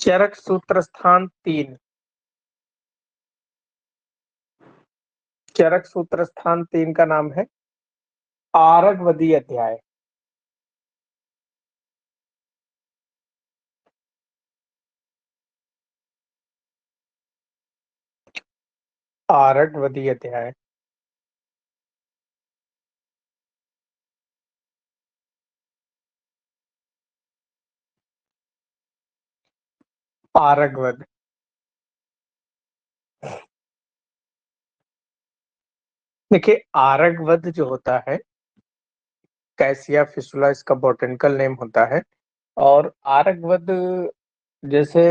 चरक सूत्र स्थान 3। चरक सूत्र स्थान 3 का नाम है आरगवदी अध्याय। आरगवदी अध्याय। आरगवद। देखिए, आरगवद जो होता है कैसिया फिस्टुला इसका बॉटेनिकल नेम होता है। और आरगवद जैसे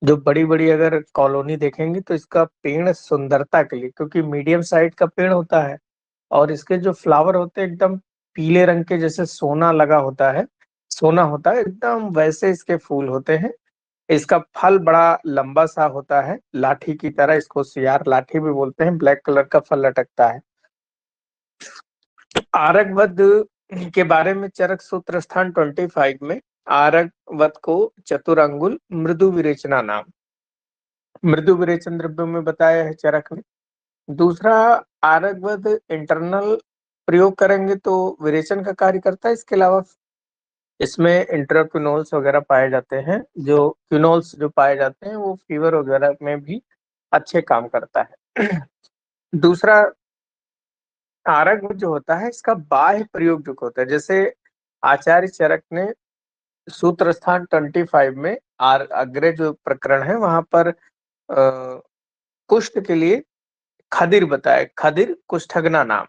जो बड़ी बड़ी अगर कॉलोनी देखेंगे तो इसका पेड़ सुंदरता के लिए, क्योंकि मीडियम साइज का पेड़ होता है और इसके जो फ्लावर होते हैं एकदम पीले रंग के, जैसे सोना लगा होता है, सोना होता है एकदम वैसे इसके फूल होते हैं। इसका फल बड़ा लंबा सा होता है, लाठी की तरह, इसको सियार लाठी भी बोलते हैं। ब्लैक कलर का फल लटकता है। आरगवद के बारे में चरक सूत्र स्थान 25 में आरगवद को चतुरंगुल मृदु विरेचना नाम, मृदु विरेचन द्रव्यों में बताया है चरक ने। दूसरा, आरगवद इंटरनल प्रयोग करेंगे तो विरेचन का कार्य करता है। इसके अलावा इसमें इंटरक्विनोल्स वगैरह पाए जाते हैं, जो क्विनोल्स जो पाए जाते हैं वो फीवर वगैरह में भी अच्छे काम करता है। दूसरा, आरगवद जो होता है इसका बाह्य प्रयोग जो होता है, जैसे आचार्य चरक ने सूत्र स्थान 25 में अग्रे जो प्रकरण है वहां पर कुष्ठ के लिए खदिर बताया, खदिर कुष्ठग्ना नाम।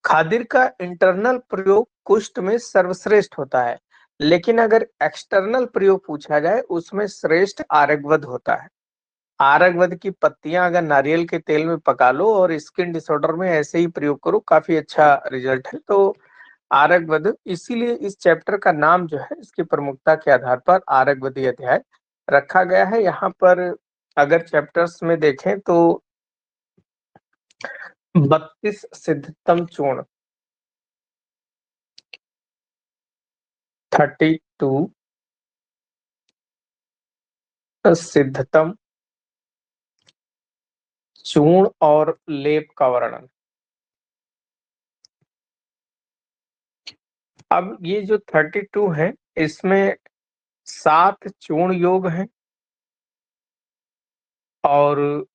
खादिर का इंटरनल प्रयोग कुष्ठ में सर्वश्रेष्ठ होता है, लेकिन अगर एक्सटर्नल प्रयोग पूछा जाए उसमें श्रेष्ठ आरगवद होता है। आरगवद की पत्तियां अगर नारियल के तेल में पका लो और स्किन डिसऑर्डर में ऐसे ही प्रयोग करो, काफी अच्छा रिजल्ट है। तो आरगवद, इसीलिए इस चैप्टर का नाम जो है इसकी प्रमुखता के आधार पर आरगवदी अध्याय रखा गया है। यहाँ पर अगर चैप्टर्स में देखें तो 32 सिद्धतम चूर्ण, 32 सिद्धतम चूर्ण और लेप का वर्णन। अब ये जो 32 है इसमें 7 चूर्ण योग हैं और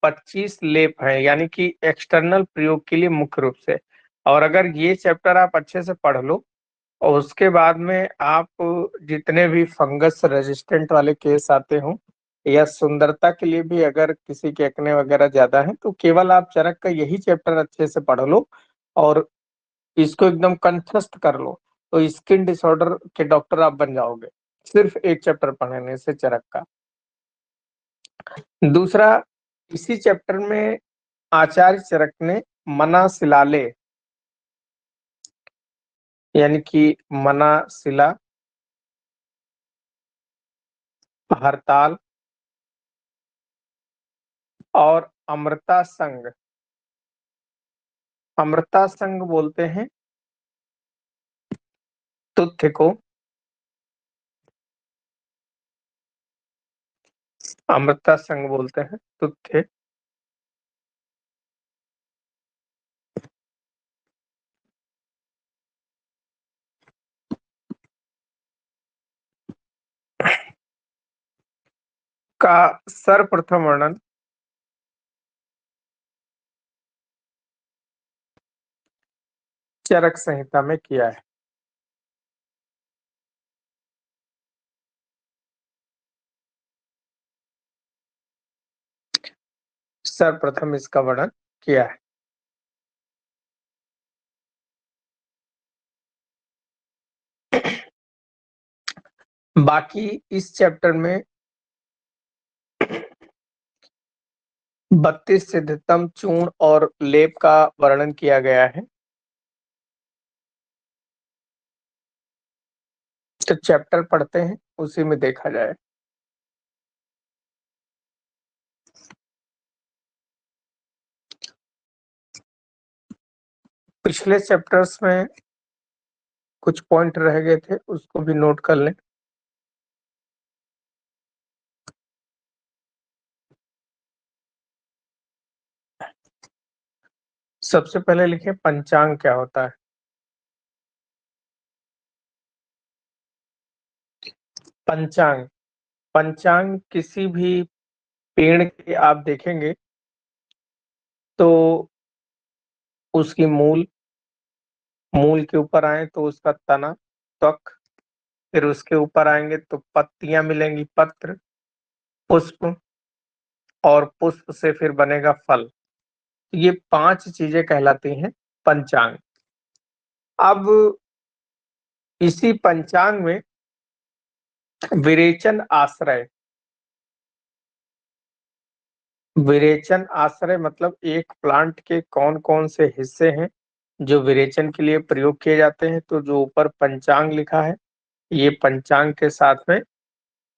25 लेप हैं, यानी कि एक्सटर्नल प्रयोग के लिए मुख्य रूप से। और अगर ये चैप्टर आप अच्छे से पढ़ लो और उसके बाद में आप जितने भी फंगस रेजिस्टेंट वाले केस आते हो या सुंदरता के लिए भी अगर किसी के एक्ने वगैरह ज्यादा है, तो केवल आप चरक का यही चैप्टर अच्छे से पढ़ लो और इसको एकदम कंठस्थ कर लो, तो स्किन डिसऑर्डर के डॉक्टर आप बन जाओगे सिर्फ एक चैप्टर पढ़ने से चरक का। दूसरा, इसी चैप्टर में आचार्य चरक ने मना शिलाले, यानी कि मना शिला, हरताल और अमृता संग, अमृता संग बोलते हैं तुथ्य को, अमृता संग बोलते हैं तुथ्य, का सर्वप्रथम वर्णन चरक संहिता में किया है। सर्वप्रथम इसका वर्णन किया है। बाकी इस चैप्टर में 32 सिद्धतम चूर्ण और लेप का वर्णन किया गया है। तो चैप्टर पढ़ते हैं, उसी में देखा जाए। पिछले चैप्टर्स में कुछ पॉइंट रह गए थे, उसको भी नोट कर लें। सबसे पहले लिखें पंचांग क्या होता है? पंचांग, पंचांग किसी भी पेड़ के आप देखेंगे तो उसकी मूल के ऊपर आए तो उसका तना, त्वक, फिर उसके ऊपर आएँगे तो पत्तियाँ मिलेंगी, पत्र, पुष्प और पुष्प से फिर बनेगा फल। ये 5 चीज़ें कहलाती हैं पंचांग। अब इसी पंचांग में विरेचन आश्रय, विरेचन आश्रय मतलब एक प्लांट के कौन-कौन से हिस्से हैं, जो विरेचन के लिए प्रयोग किए जाते हैं। तो जो ऊपर पंचांग लिखा है, ये पंचांग के साथ में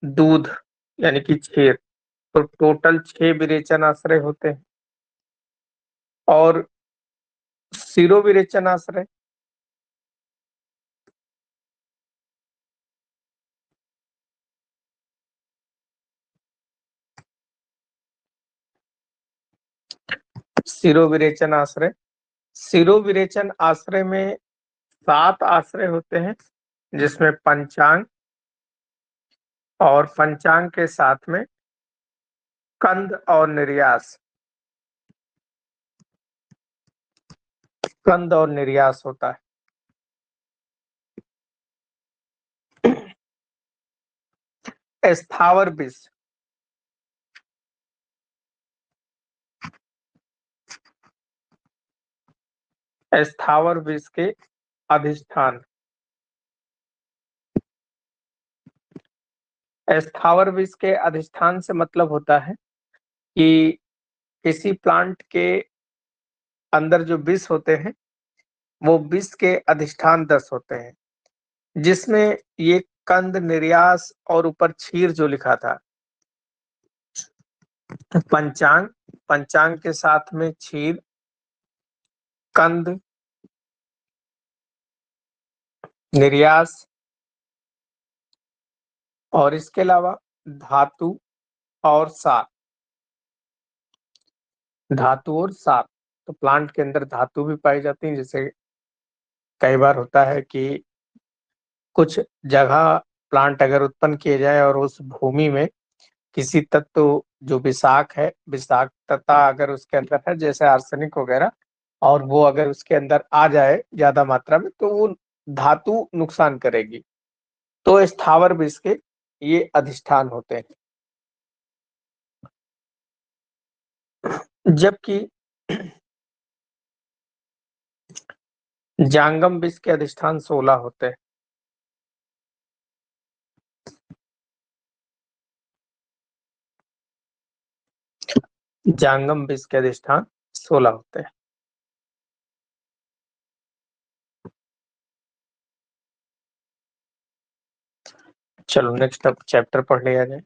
दूध यानी कि क्षीर, तो टोटल 6 विरेचन आश्रय होते हैं। और शिरोविरेचन आश्रय, शिरोविरेचन आश्रय, शिरोविरेचन आश्रय में 7 आश्रय होते हैं, जिसमें पंचांग और पंचांग के साथ में कंद और निर्यास, कंद और निर्यास होता है। स्थावर विष, स्थावर विष के अधिष्ठान, स्थावर विष के अधिष्ठान से मतलब होता है कि किसी प्लांट के अंदर जो विष होते हैं, वो विष के अधिष्ठान 10 होते हैं, जिसमें ये कंद, निर्यास और ऊपर क्षीर जो लिखा था, पंचांग, पंचांग के साथ में क्षीर, कंद, निर्यास और इसके अलावा धातु और सार, धातु और सार। तो प्लांट के अंदर धातु भी पाई जाती है, जैसे कई बार होता है कि कुछ जगह प्लांट अगर उत्पन्न किए जाए और उस भूमि में किसी तत्व जो विषाक्त है, विषाक्तता अगर उसके अंदर है, जैसे आर्सेनिक वगैरह, और वो अगर उसके अंदर आ जाए ज्यादा मात्रा में, तो वो धातु नुकसान करेगी। तो स्थावर विष के ये अधिष्ठान होते हैं। जबकि जांगम विष के अधिष्ठान 16 होते हैं। जांगम विष के अधिष्ठान 16 होते हैं। चलो नेक्स्ट अब चैप्टर पढ़ लिया जाए।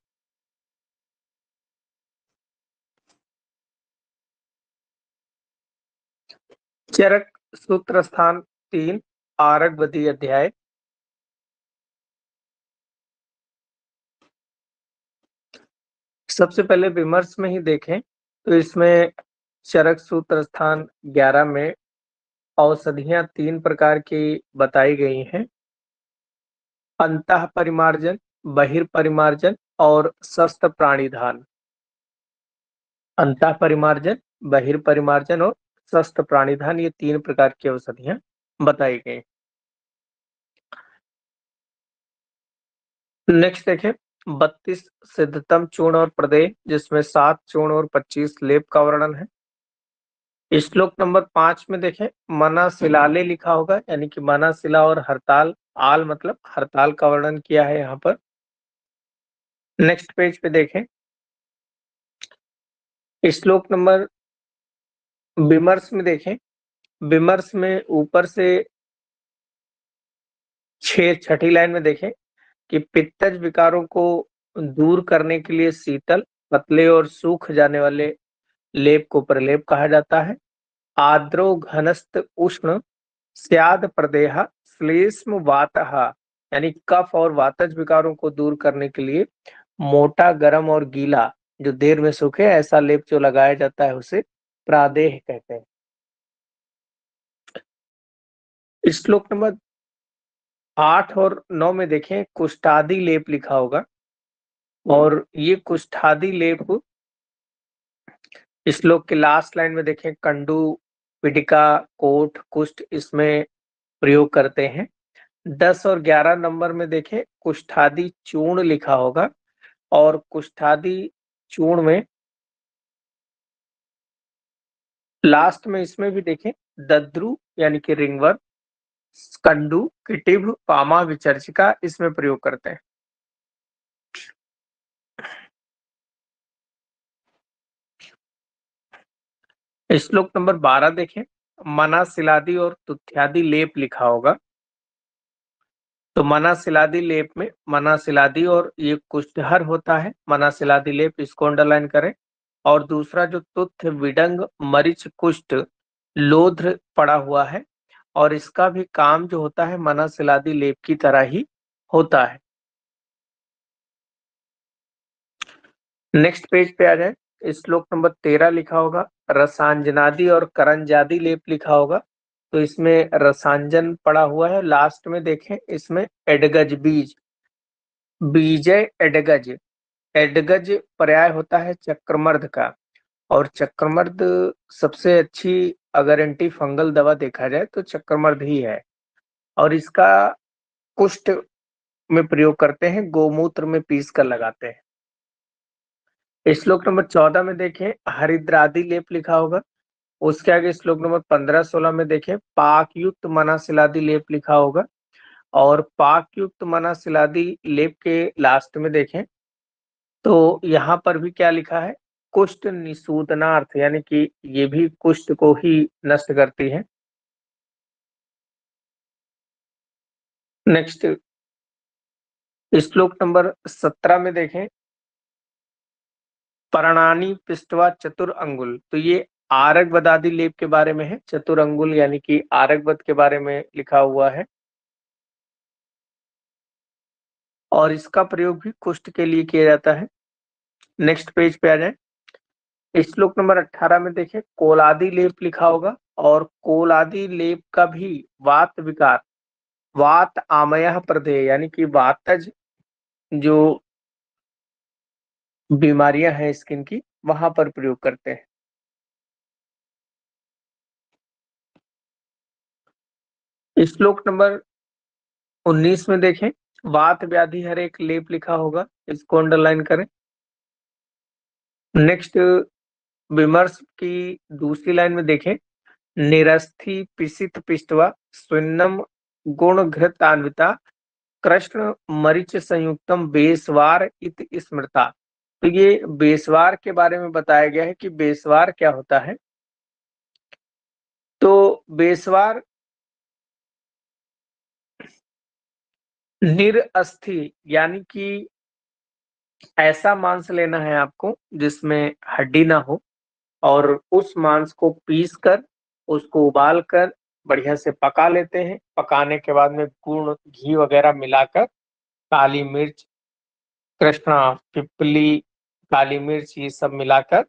चरक सूत्र स्थान 3, आरगवदी अध्याय। सबसे पहले विमर्श में ही देखें तो इसमें चरक सूत्र स्थान 11 में औषधियां 3 प्रकार की बताई गई हैं, अंतः परिमार्जन, बहिर्परिमार्जन और शस्त्र प्राणिधान। अंतः परिमार्जन, बहिर्परिमार्जन और शस्त्र प्राणिधान, ये 3 प्रकार की औषधियां बताई गई। नेक्स्ट देखें 32 सिद्धतम चूर्ण और प्रदेय, जिसमें 7 चूर्ण और 25 लेप का वर्णन है। श्लोक नंबर 5 में देखें मना शिलाले लिखा होगा, यानी कि मना शिला और हड़ताल, आल मतलब हड़ताल का वर्णन किया है यहाँ पर। नेक्स्ट पेज पे देखें श्लोक नंबर विमर्श में देखें, विमर्श में ऊपर से 6 लाइन में देखें कि पित्तज विकारों को दूर करने के लिए शीतल, पतले और सूख जाने वाले लेप को प्रलेप कहा जाता है। आर्द्रो घनस्थ उष्ण स्याद प्रदेह श्लेष्म वातः, यानी कफ और वातज विकारों को दूर करने के लिए मोटा, गरम और गीला जो देर में सूखे ऐसा लेप जो लगाया जाता है उसे प्रादेह कहते हैं। श्लोक नंबर 8 और 9 में देखें कुष्ठादि लेप लिखा होगा और ये कुष्ठादि लेप श्लोक के लास्ट लाइन में देखें कंडू, पिटिका, कोट, कुष्ठ इसमें प्रयोग करते हैं। 10 और 11 नंबर में देखें कुष्ठादि चूर्ण लिखा होगा और कुष्ठादि चूर्ण में लास्ट में इसमें भी देखें दद्रु यानी कि रिंगवर्म, कंडू, किटिभ, पामा, विचर्चिका इसमें प्रयोग करते हैं। श्लोक नंबर 12 देखें मनाशिलादि और तुथ्यादि लेप लिखा होगा। तो मनाशिलादि लेप में मनाशिलादि और ये कुष्ठहर होता है, मनाशिलादि लेप इसको अंडरलाइन करें। और दूसरा जो तुथ्य, विडंग, मरीच, कुष्ठ, लोध्र पड़ा हुआ है और इसका भी काम जो होता है मनाशिलादि लेप की तरह ही होता है। नेक्स्ट पेज पे आ जाए। श्लोक नंबर 13 लिखा होगा रसांजनादि और करंजादि लेप लिखा होगा। तो इसमें रसांजन पड़ा हुआ है, लास्ट में देखें इसमें एडगज बीज, बीजय एडगज, एडगज पर्याय होता है चक्रमर्द का और चक्रमर्द सबसे अच्छी अगर एंटी फंगल दवा देखा जाए तो चक्रमर्द ही है और इसका कुष्ठ में प्रयोग करते हैं, गोमूत्र में पीस कर लगाते हैं। श्लोक नंबर 14 में देखें हरिद्रादि लेप लिखा होगा। उसके आगे श्लोक नंबर 15-16 में देखें पाक युक्त मनाशिलादि लेप लिखा होगा और पाक युक्त मनाशिलादि लेप के लास्ट में देखें तो यहाँ पर भी क्या लिखा है कुष्ठ निषूदनार्थ, यानी कि ये भी कुष्ठ को ही नष्ट करती है। नेक्स्ट श्लोक नंबर 17 में देखें परणानी पिष्टवा चतुर अंगुल। तो ये आरग वदादि लेप के बारे में है, चतुर अंगुल यानी कि आरग वद के बारे में लिखा हुआ है और इसका प्रयोग भी कुष्ठ के लिए किया जाता है। नेक्स्ट पेज पे आ जाए। श्लोक नंबर 18 में देखें कोलादि लेप लिखा होगा और कोलादि लेप का भी वात विकार, वात आमयः प्रदेय यानी कि वातज जो बीमारियां हैं स्किन की वहां पर प्रयोग करते हैं। श्लोक नंबर 19 में देखें वात व्याधि हर एक लेप लिखा होगा, इसको अंडरलाइन करें। नेक्स्ट विमर्श की दूसरी लाइन में देखें निरस्थि पिसित पिष्टवा स्विन्नम गुण घृतान्विता कृष्ण मरीच संयुक्तम बेसवार इत स्मृता। तो ये बेसवार के बारे में बताया गया है कि बेसवार क्या होता है। तो बेसवार निरअस्थि यानी कि ऐसा मांस लेना है आपको जिसमें हड्डी ना हो और उस मांस को पीस कर उसको उबाल कर बढ़िया से पका लेते हैं। पकाने के बाद में गुड़, घी वगैरह मिलाकर काली मिर्च, कृष्णा, पिपली, काली मिर्च ये सब मिलाकर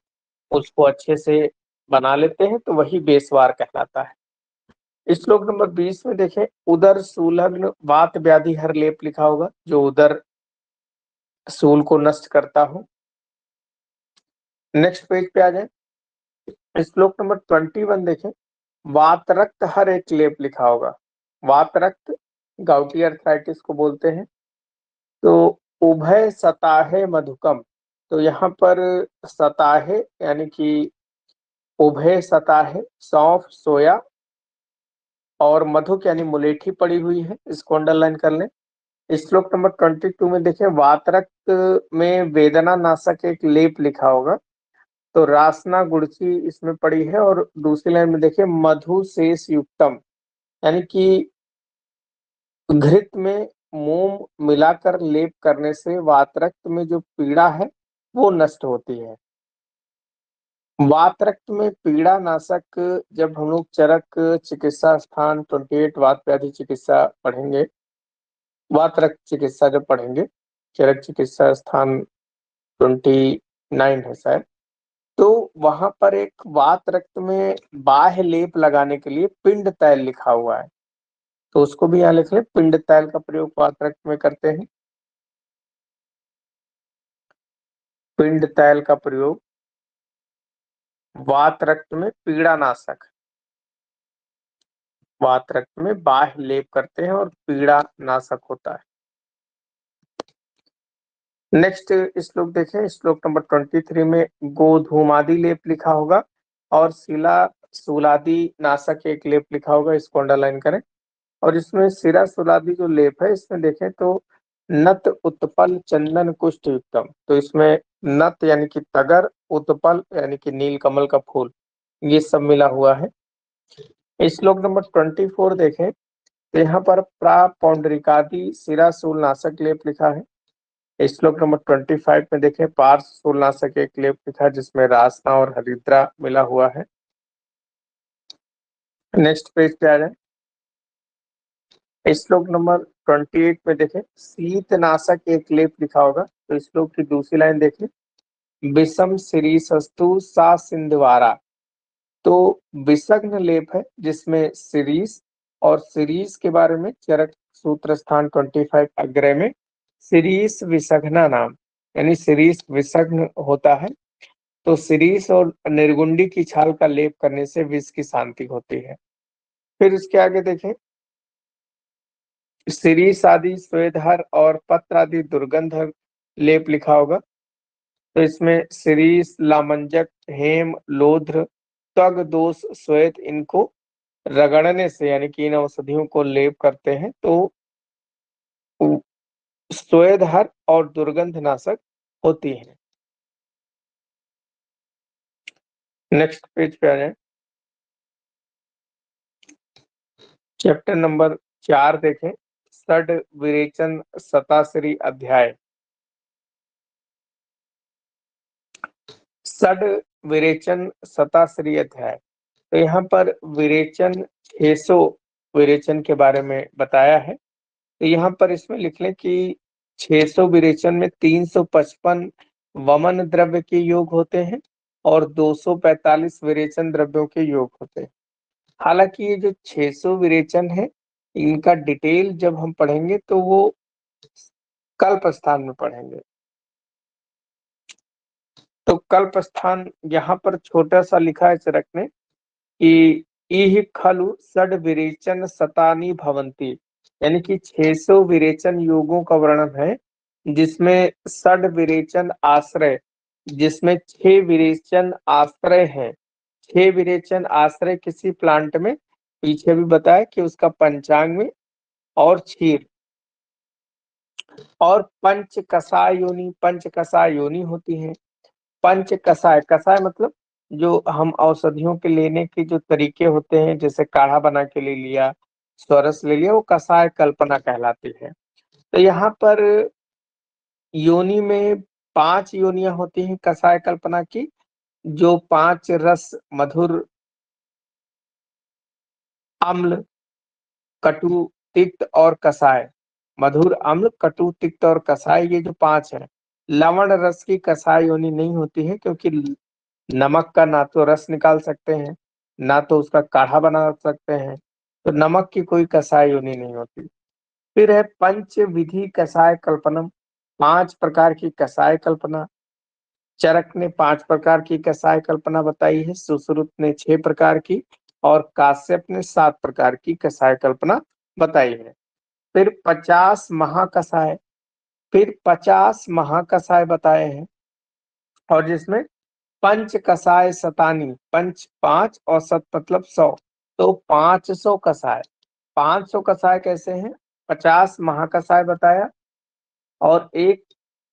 उसको अच्छे से बना लेते हैं, तो वही बेसवार कहलाता है। श्लोक नंबर 20 में देखें उदर संलग्न वात व्याधि हर लेप लिखा होगा, जो उदर सूल को नष्ट करता हो। नेक्स्ट पेज पे आ जाए। श्लोक नंबर 21 देखें वात रक्त हर एक लेप लिखा होगा। वात रक्त गाउटी अर्थराइटिस को बोलते हैं। तो उभय सताहे मधुकम, तो यहाँ पर सताहे यानी कि उभय सताहे सौंफ, सोया और मधुक यानी मुलेठी पड़ी हुई है, इसको अंडरलाइन कर लें। श्लोक नंबर 22 में देखें वातरक्त में वेदना नाशक एक लेप लिखा होगा। तो रासना गुड़ची इसमें पड़ी है और दूसरी लाइन में देखें मधु शेष युक्तम यानी कि घृत में मोम मिलाकर लेप करने से वातरक्त में जो पीड़ा है वो नष्ट होती है। वातरक्त में पीड़ा नाशक जब हम लोग चरक चिकित्सा स्थान 28 वात व्याधि चिकित्सा पढ़ेंगे, वातरक्त चिकित्सा जब पढ़ेंगे, चरक चिकित्सा स्थान 29 है शायद, तो वहां पर एक वात रक्त में बाह्य लेप लगाने के लिए पिंड तैल लिखा हुआ है। तो उसको भी यहाँ लिख लें। पिंड तैल का प्रयोग वात रक्त में करते हैं। पिंड तैल का प्रयोग वात रक्त में पीड़ानाशक, वात रक्त में बाह्य लेप करते हैं और पीड़ा नाशक होता है। नेक्स्ट श्लोक देखें। श्लोक नंबर 23 में गोधूमादि लेप लिखा होगा और शिला शूलादि नाशक एक लेप लिखा होगा, इसको अंडरलाइन करें। और इसमें शिला शूलादि जो लेप है इसमें देखें तो नत उत्पल चंदन कुष्ठ युक्तम, तो इसमें नत यानी कि तगर, उत्पल यानी कि नील कमल का फूल, ये सब मिला हुआ है। श्लोक नंबर 24 देखें तो यहाँ पर प्रापौंडरिकादि शिराशूल नाशक लेप लिखा है। श्लोक नंबर 25 में देखें पार्श्व शूलनाशक एक लेप लिखा है जिसमें रासना और हरिद्रा मिला हुआ है। नेक्स्ट पेज पे आ जाए। श्लोक नंबर 28 में देखें शीतनाशक एक लेप लिखा होगा, तो श्लोक की दूसरी लाइन देखें विषम शिरीषस्तु सा सिंधवारा, तो विषग्न लेप है जिसमें शिरीष और शिरीष के बारे में चरक सूत्र स्थान 25 अग्रय में शिरीष विषघ्ना नाम, यानी शिरीष विषग्न होता है। तो शिरीष और निर्गुंडी की छाल का लेप करने से विष की शांति होती है। फिर इसके आगे देखें शिरीष आदि स्वेदहर और पत्र आदि दुर्गंध लेप लिखा होगा, तो इसमें शिरीष, लामंजक, हेम, लोध्र, त्वग दोष, श्वेत, इनको रगड़ने से यानी कि इन औषधियों को लेप करते हैं तो स्वेदहर और दुर्गंध नाशक होती है। नेक्स्ट पेज पे आ जाए। चैप्टर नंबर 4 देखें षड विरेचन शताश्री अध्याय। षड विरेचन शताश्री अध्याय, तो यहाँ पर विरेचन 600 विरेचन के बारे में बताया है। तो यहाँ पर इसमें लिख लें कि 600 विरेचन में 355 वमन द्रव्य के योग होते हैं और 245 विरेचन द्रव्यों के योग होते हैं। हालांकि ये जो 600 विरेचन है इनका डिटेल जब हम पढ़ेंगे तो वो कल्प स्थान में पढ़ेंगे। तो कल्प स्थान यहाँ पर छोटा सा लिखा है चरक ने कि इह खलु षड विरेचन शतानि भवन्ति, यानी कि 600 विरेचन योगों का वर्णन है जिसमें षड विरेचन आश्रय, जिसमें 6 विरेचन आश्रय है। 6 विरेचन आश्रय किसी प्लांट में पीछे भी बताया कि उसका पंचांग में और क्षीर और पंच कषाय योनि, पंच कषाय योनि होती है। पंच कषाय, कषाय मतलब जो हम औषधियों के लेने के जो तरीके होते हैं, जैसे काढ़ा बना के ले लिया, स्वरस ले लिया, वो कषाय कल्पना कहलाती है। तो यहाँ पर योनि में 5 योनियां होती हैं कषाय कल्पना की, जो 5 रस मधुर, अम्ल, कटु, तिक्त और कषाय। मधुर, अम्ल, कटु, तिक्त और कषाय, ये जो 5 है। लवण रस की कषाय योनि नहीं होती है क्योंकि नमक का ना तो रस निकाल सकते हैं ना तो उसका काढ़ा बना सकते हैं, तो नमक की कोई कषाय योनि नहीं होती। फिर है पंच विधि कषाय कल्पनम, 5 प्रकार की कषाय कल्पना। चरक ने 5 प्रकार की कषाय कल्पना बताई है, सुश्रुत ने 6 प्रकार की और काश्यप ने 7 प्रकार की कषाय कल्पना बताई है। फिर 50 महाकषाय, फिर 50 महाकषाय बताए हैं और जिसमें पंच कषाय शतानी, पंच 5 और शत मतलब 100, तो 500 कषाय। 500 कषाय कैसे हैं? 50 महाकषाय बताया और एक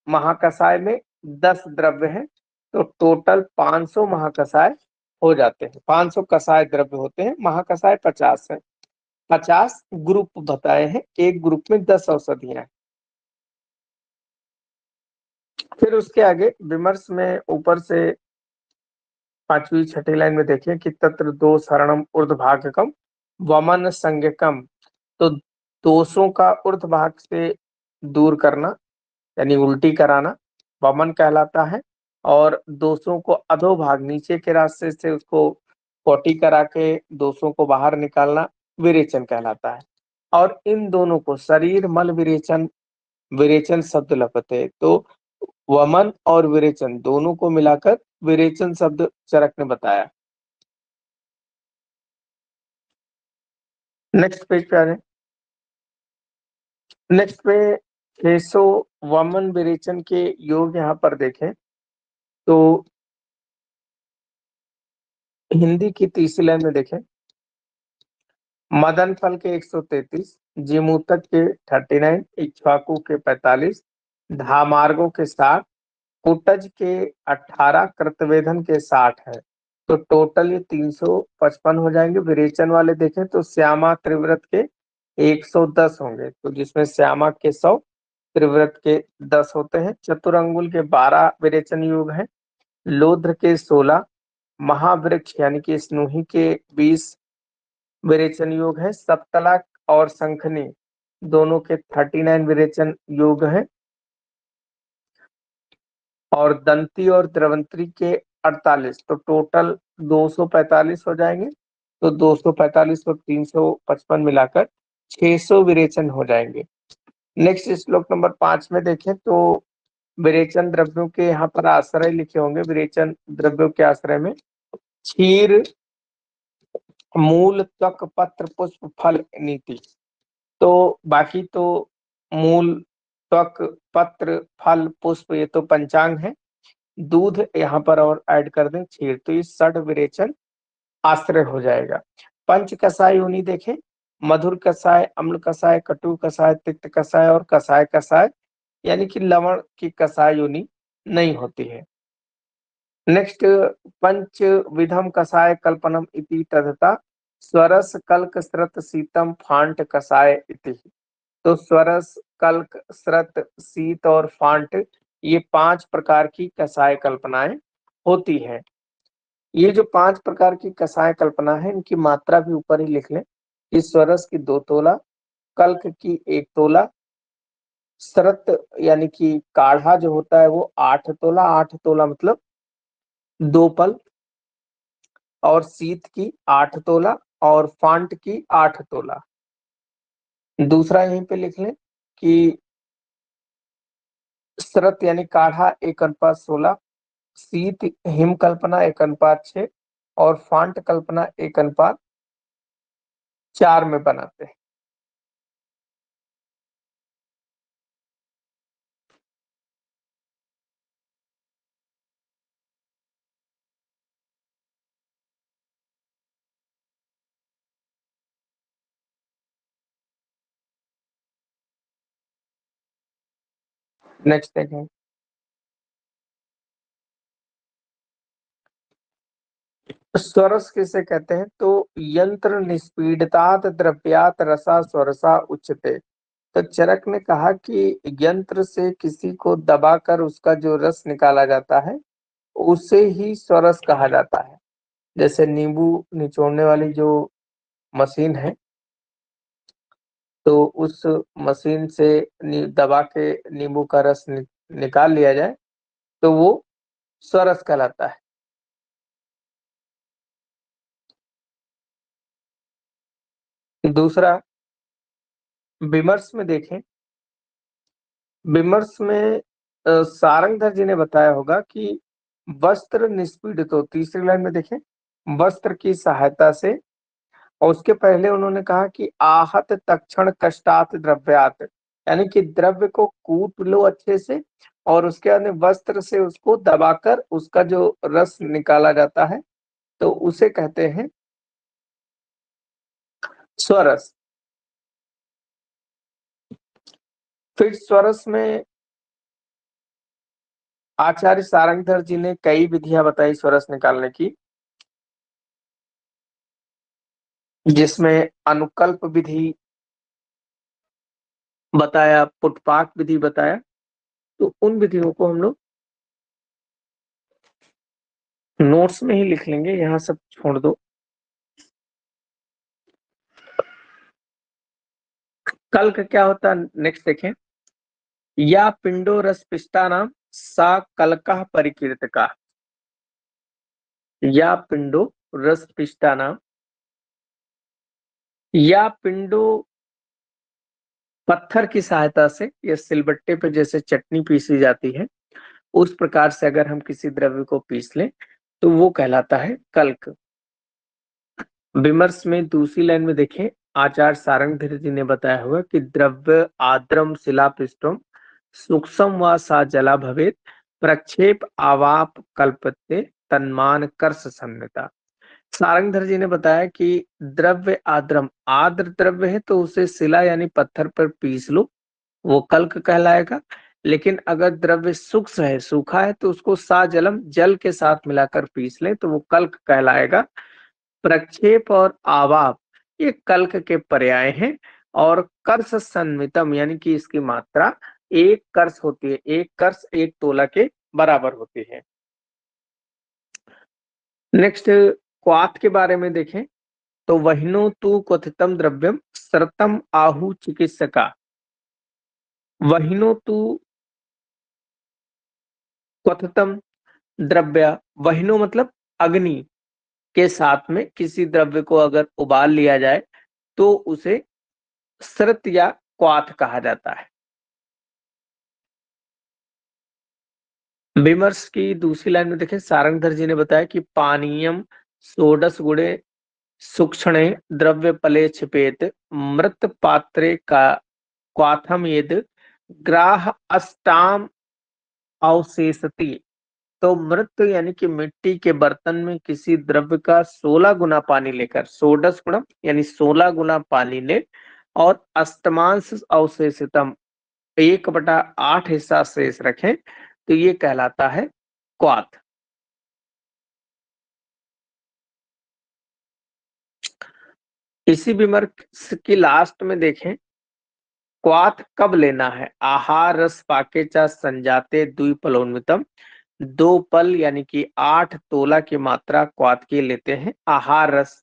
महाकषाय में 10 द्रव्य हैं, तो टोटल 500 महाकषाय हो जाते हैं। 500 कषाय द्रव्य होते हैं, महाकषाय 50 है। 50 ग्रुप बताए हैं, एक ग्रुप में 10 औषधियां हैं। फिर उसके आगे विमर्श में ऊपर से 5वीं 6ठी लाइन में देखिए कि तत्र दोष हरणम ऊर्ध्वभागकम वमन संज्ञकम, तो दोषों का ऊर्ध्वभाग से दूर करना यानी उल्टी कराना वमन कहलाता है, और दोषों को अधोभाग नीचे के रास्ते से उसको पोटी करा के दोषों को बाहर निकालना विरेचन कहलाता है। और इन दोनों को शरीर मल विरेचन विरेचन शब्द लपते हैं। तो वमन और विरेचन दोनों को मिलाकर विरेचन शब्द चरक ने बताया। नेक्स्ट पेज पे आ जाए। नेक्स्ट पे केशो वमन विरेचन के योग यहाँ पर देखें तो हिंदी की तीसरी लाइन में देखें, मदन फल के 133, जिमूतक के 39, इक्ष्वाकु के 45, धामार्गो के 60, कुटज के 18, कृतवेधन के 60 है। तो टोटल ये 355 हो जाएंगे। विरेचन वाले देखें तो श्यामा त्रिव्रत के 110 होंगे, तो जिसमें श्यामा के 100, त्रिव्रत के 10 होते हैं। चतुरंगुल के 12 विरेचन योग हैं, लोध्र के 16, महावृक्ष यानी कि स्नूही के 20 विरेचन योग है। सप्तला और शंखनी दोनों के 39 विरेचन योग हैं, और दंती और द्रवंत्री के 48, तो टोटल 245 हो जाएंगे। तो 245 और 355 मिलाकर 600 विरेचन हो जाएंगे। नेक्स्ट श्लोक नंबर 5 में देखें तो विरेचन द्रव्यों के यहाँ पर आश्रय लिखे होंगे। विरेचन द्रव्यों के आश्रय में क्षीर, मूल, त्वक, पत्र, पुष्प, फल, नीति। तो बाकी तो मूल, त्वक, पत्र, फल, पुष्प ये तो पंचांग है। दूध यहाँ पर और ऐड कर दें क्षीर, तो ये षड विरेचन आश्रय हो जाएगा। पंच कषाय योनि देखें, मधुर कषाय, अम्ल कषाय, कटु कषाय, तिक्त कषाय और कषाय कषाय, यानी कि लवण की कषाय योनि नहीं होती है। नेक्स्ट, पंच विधम कषाय कल्पनम इति तदता स्वरस कल्क स्रत शीतम फांट कषाय इति। तो स्वरस, कल्क, स्रत, शीत और फांट ये 5 प्रकार की कषाय कल्पनाएं होती है। ये जो 5 प्रकार की कषाय कल्पना है, इनकी मात्रा भी ऊपर ही लिख लें। इस स्वरस की 2 तोला, कल्क की 1 तोला, स्रत यानी कि काढ़ा जो होता है वो 8 तोला, 8 तोला मतलब 2 पल, और शीत की 8 तोला और फांट की 8 तोला। दूसरा यहीं पे लिख लें कि स्रत यानी काढ़ा 1:16, शीत हिम कल्पना 1:6 और फांट कल्पना 1:4 में बनाते हैं। नेक्स्ट देखें, स्वरस किसे कहते हैं तो यंत्र निष्पीडतात् द्रव्यात् रसा स्वरसा उच्यते। तो चरक ने कहा कि यंत्र से किसी को दबाकर उसका जो रस निकाला जाता है उसे ही स्वरस कहा जाता है। जैसे नींबू निचोड़ने वाली जो मशीन है, तो उस मशीन से दबा के नींबू का रस निकाल लिया जाए तो वो स्वरस कहलाता है। दूसरा, विमर्श में देखें, विमर्श में सारंगधर जी ने बताया होगा कि वस्त्र निष्पीड़ितो, तीसरी लाइन में देखें, वस्त्र की सहायता से, और उसके पहले उन्होंने कहा कि आहत तक्षण कष्टात द्रव्यात, यानी कि द्रव्य को कूट लो अच्छे से और उसके बाद में वस्त्र से उसको दबाकर उसका जो रस निकाला जाता है तो उसे कहते हैं स्वरस। फिर स्वरस में आचार्य सारंगधर जी ने कई विधियां बताई स्वरस निकालने की, जिसमें अनुकल्प विधि बताया, पुटपाक विधि बताया। तो उन विधियों को हम लोग नोट्स में ही लिख लेंगे, यहाँ सब छोड़ दो। कल का क्या होता है नेक्स्ट देखें, या पिंडो रस पिष्टा नाम सा कलकः परिकीर्तका। या पिंडो रस पिष्टा नाम, या पिंडो पत्थर की सहायता से या सिलबट्टे पे जैसे चटनी पीसी जाती है, उस प्रकार से अगर हम किसी द्रव्य को पीस लें तो वो कहलाता है कल्क। विमर्श में दूसरी लाइन में देखें, आचार्य सारंगधर जी ने बताया हुआ कि द्रव्य आद्रम शिलापृष्ठम सूक्ष्म व सा जला भवेत प्रक्षेप आवाप कल्पते तन्मान कर्ष संहिता। सारंगधर जी ने बताया कि द्रव्य आद्रम, आद्र द्रव्य है तो उसे शिला यानी पत्थर पर पीस लो, वो कल्क कहलाएगा। लेकिन अगर द्रव्य सूक्ष्म है, सूखा है, तो उसको साजलम, जल के साथ मिलाकर पीस लें तो वो कल्क कहलाएगा। प्रक्षेप और आवाप ये कल्क के पर्याय हैं। और कर्ष संमितम यानी कि इसकी मात्रा एक कर्ष होती है, एक कर्ष एक तोला के बराबर होती है। नेक्स्ट क्वाथ के बारे में देखें तो वहिनो तु क्वथितम द्रव्यम सरतम आहु चिकित्सका। वहिनो तु क्वथितम द्रव्य, वहिनो मतलब अग्नि के साथ में किसी द्रव्य को अगर उबाल लिया जाए तो उसे सरत या क्वाथ कहा जाता है। विमर्श की दूसरी लाइन में देखें, सारंगधर जी ने बताया कि पानीयम सोडस गुणे सूक्षणे द्रव्य पले छिपेत मृत पात्रे का क्वाथम यद ग्राह अष्टाम अवशेषति। तो मृत यानी कि मिट्टी के बर्तन में किसी द्रव्य का 16 गुना पानी लेकर, सोडस गुणम यानी 16 गुना पानी ले और अष्टमांश अवशेषितम 1/8 हिस्सा शेष रखें तो ये कहलाता है क्वाथ। इसी विमर्श की लास्ट में देखें, क्वाथ कब लेना है, आहार रस पाकेचा संजाते द्विपलोन्मितम। 2 पल यानी कि 8 तोला की मात्रा क्वाथ की लेते हैं आहार रस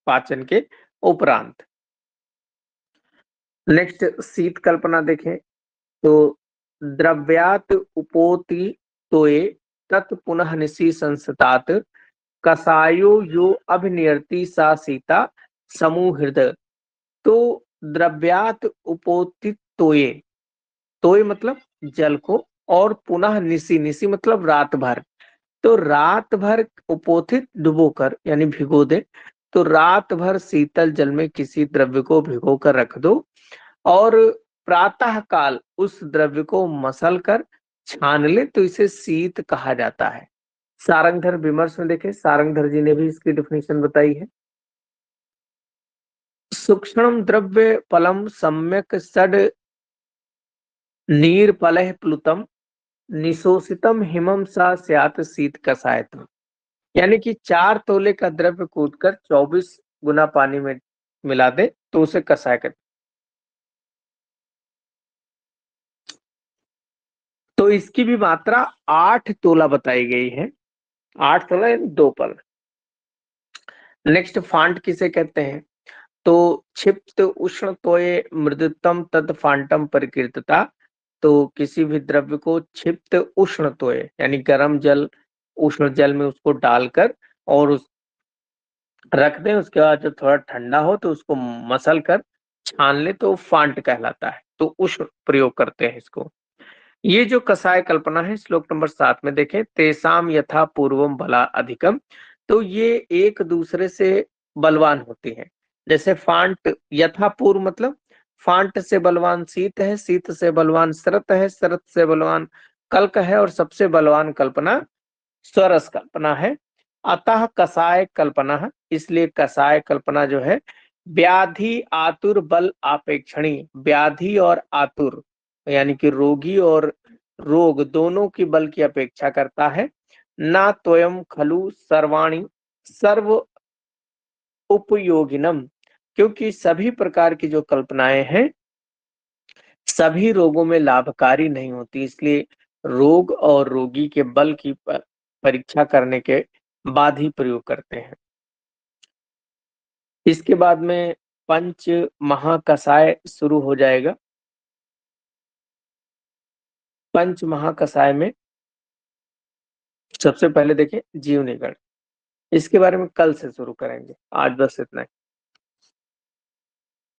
पाचन के उपरांत। नेक्स्ट शीत कल्पना देखें तो द्रव्यात उपोति तोये तत् पुनः निशी संसतात कसायो यो अभिनियति सा सीता समूह हृदय। तो द्रव्यात उपोतित तोये, तोय मतलब जल को, और पुनः निशी, निशी मतलब रात भर, तो रात भर उपोथित डुबोकर यानी भिगो दे। तो रात भर शीतल जल में किसी द्रव्य को भिगो कर रख दो और प्रातः काल उस द्रव्य को मसल कर छान ले तो इसे शीत कहा जाता है। सारंगधर विमर्श में देखें, सारंगधर जी ने भी इसकी डेफिनेशन बताई है। सूक्ष्म द्रव्य फलम सम्यक षड नीर फलह प्लुतम निशोषितम हिमम सा स्यात शीत कसायतम। यानी कि 4 तोले का द्रव्य कूटकर 24 गुना पानी में मिला दे तो उसे कसाय कहते। तो इसकी भी मात्रा 8 तोला बताई गई है, 8 तोला यानी 2 पल। नेक्स्ट फांट किसे कहते हैं, तो क्षिप्त उष्ण तोये मृदुतम तद फांटम परिकीर्तता। तो किसी भी द्रव्य को क्षिप्त उष्ण तोये यानी गर्म जल, उष्ण जल में उसको डालकर और उस रख दें, उसके बाद जब थोड़ा ठंडा हो तो उसको मसल कर छान ले तो फांट कहलाता है। तो उष्ण प्रयोग करते हैं इसको। ये जो कसाय कल्पना है श्लोक नंबर 7 में देखें, तेसाम यथा पूर्वम बला अधिकम। तो ये एक दूसरे से बलवान होती है। जैसे फांट यथा पूर्व मतलब फांट से बलवान शीत है, शीत से बलवान शरत है, शरत से बलवान कल्क है और सबसे बलवान कल्पना स्वरस कल्पना है। अतः कसाय कल्पना, इसलिए कसाय कल्पना जो है व्याधि आतुर बल आपेक्षणी, व्याधि और आतुर यानी कि रोगी और रोग दोनों की बल की अपेक्षा करता है। ना त्वयं खलु सर्वाणि सर्व उपयोगिनम, क्योंकि सभी प्रकार की जो कल्पनाएं हैं सभी रोगों में लाभकारी नहीं होती, इसलिए रोग और रोगी के बल की परीक्षा करने के बाद ही प्रयोग करते हैं। इसके बाद में पंच महाकसाय शुरू हो जाएगा। पंच महाकसाय में सबसे पहले देखें जीव निगम, इसके बारे में कल से शुरू करेंगे, आज बस इतना ही।